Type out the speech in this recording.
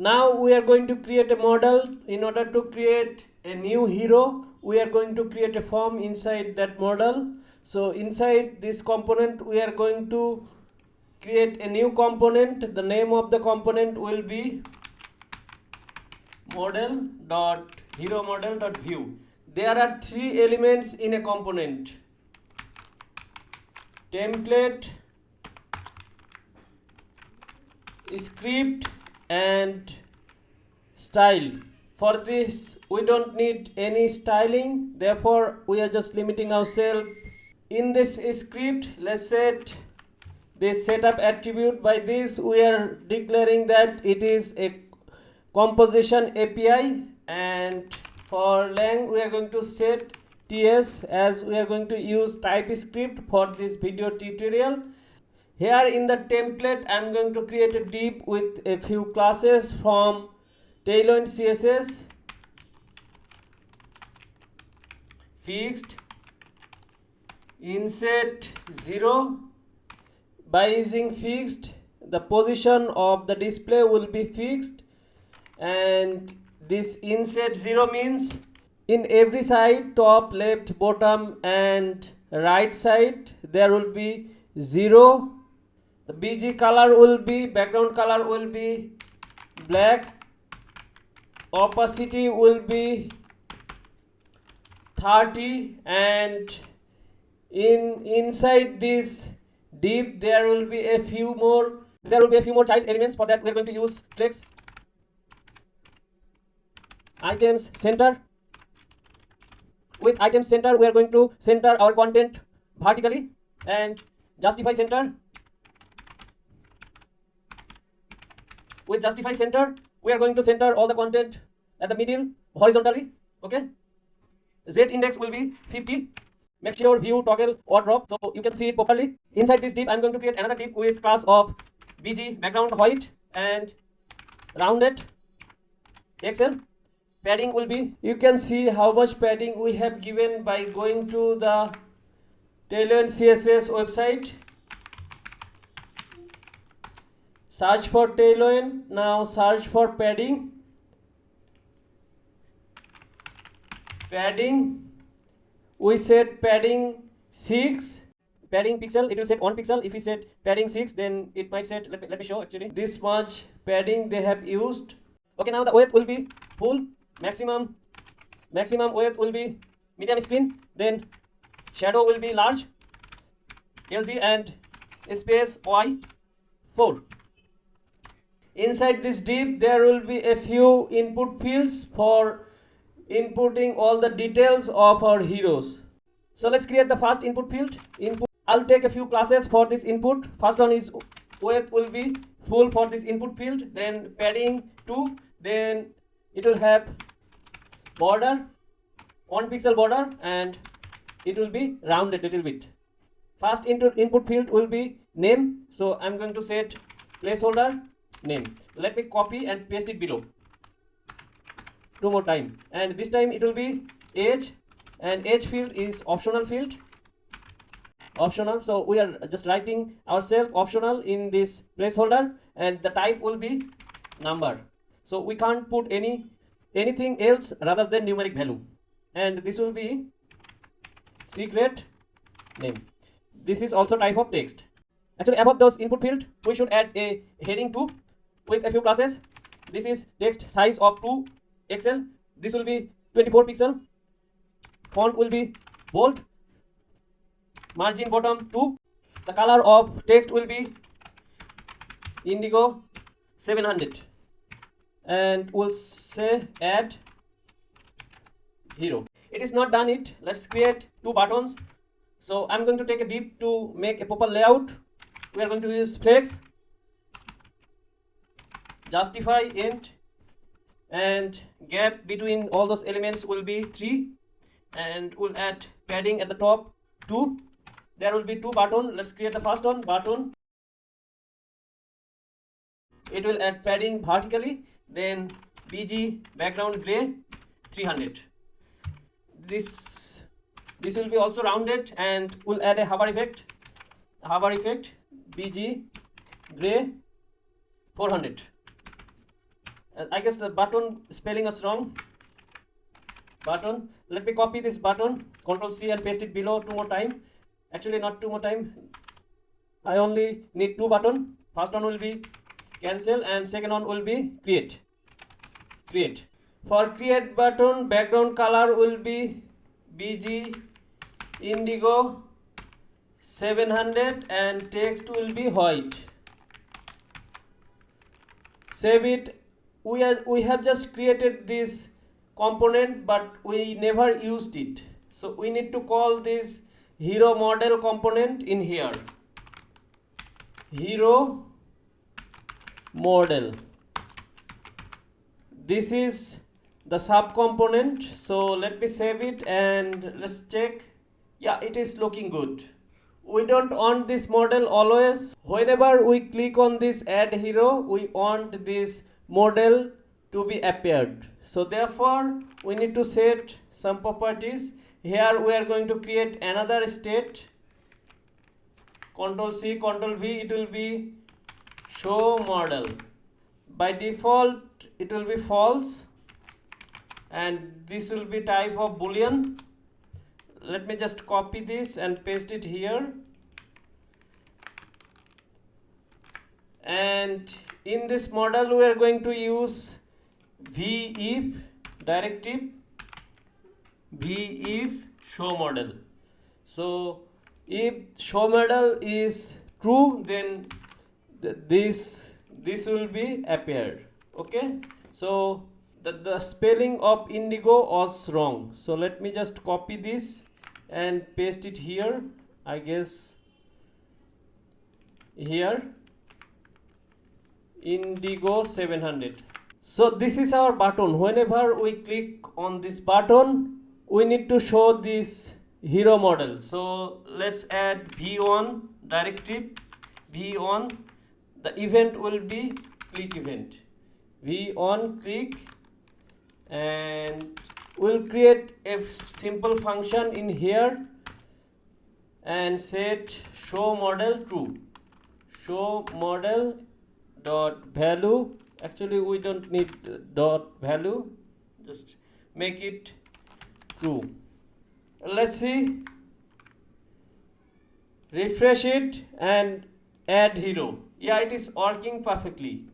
Now we are going to create a model. In order to create a new hero, we are going to create a form inside that model. So inside this component, we are going to create a new component. The name of the component will be model.HeroModel.View. There are three elements in a component: template, script, and style. For this we don't need any styling, therefore we are just limiting ourselves. In this script, let's set this setup attribute. By this we are declaring that it is a composition API, and for lang we are going to set ts, as we are going to use TypeScript for this video tutorial. Here in the template, I am going to create a div with a few classes from Tailwind CSS, fixed, inset 0. By using fixed, the position of the display will be fixed, and this inset 0 means in every side, top, left, bottom, and right side, there will be 0. The BG color will be, background color will be black, opacity will be 30, and inside this div there will be a few more child elements. For that we are going to use flex items center. With items center we are going to center our content vertically, and justify center. With justify center we are going to center all the content at the middle horizontally. Okay, z index will be 50. Make sure view toggle or drop so you can see it properly. Inside this div I am going to create another div with class of bg background white and rounded XL. Padding will be, you can see how much padding we have given by going to the Tailwind CSS website. Search for Tailwind. Now search for padding. We set padding 6. Padding pixel, it will set 1 pixel. If we set padding 6, then it might set, let me show actually, this much padding they have used. Okay, now the width will be full. Maximum width will be medium screen. Then shadow will be large, LG, and space Y4. Inside this div there will be a few input fields for inputting all the details of our heroes. So let's create the first input field. I'll take a few classes for this input. First one is width will be full for this input field, then padding 2, then it will have border, 1 pixel border, and it will be rounded little bit. First input field will be name, so I'm going to set placeholder name. Let me copy and paste it below 2 more time, and this time it will be age, and age field is optional field. Optional, so we are just writing ourselves optional in this placeholder, and the type will be number, so we can't put anything else rather than numeric value. And this will be secret name. This is also type of text. Actually, above those input field we should add a heading 2 with a few classes. This is text size of 2 XL. This will be 24 pixel. Font will be bold. Margin bottom 2. The color of text will be indigo 700, and we'll say add hero. It is not done it. Let's create 2 buttons. So I'm going to take a div to make a proper layout. We are going to use flex, justify int, and gap between all those elements will be 3, and we'll add padding at the top 2. There will be 2 buttons. Let's create the first one, button. It will add padding vertically, then bg background gray 300. This will be also rounded, and we'll add a hover effect bg gray 400, I guess the button spelling is wrong. Button. Let me copy this button. Control C and paste it below 2 more time. Actually, not 2 more time. I only need 2 button. First one will be cancel and second one will be create. Create. For create button, background color will be BG Indigo 700 and text will be white. Save it. We have just created this component but we never used it. So we need to call this hero model component in here. Hero model. This is the sub component. So let me save it and let's check. Yeah, it is looking good. We don't want this model always. Whenever we click on this add hero, we want this model to be appeared. So therefore we need to set some properties. Here we are going to create another state. Control C, Control V, it will be show model. By default it will be false and this will be type of boolean. Let me just copy this and paste it here. And in this model we are going to use if directive if show model. So if show model is true, then this will be appeared. Okay, so the spelling of indigo was wrong. So let me just copy this and paste it here. I guess here indigo 700. So this is our button. Whenever we click on this button, we need to show this hero model. So let's add v1 directive v1. The event will be click event. v1 click, and we'll create a simple function in here and set show model true. Show model dot value. Actually we don't need dot value, just make it true. Let's see, refresh it and add hero. Yeah, it is working perfectly.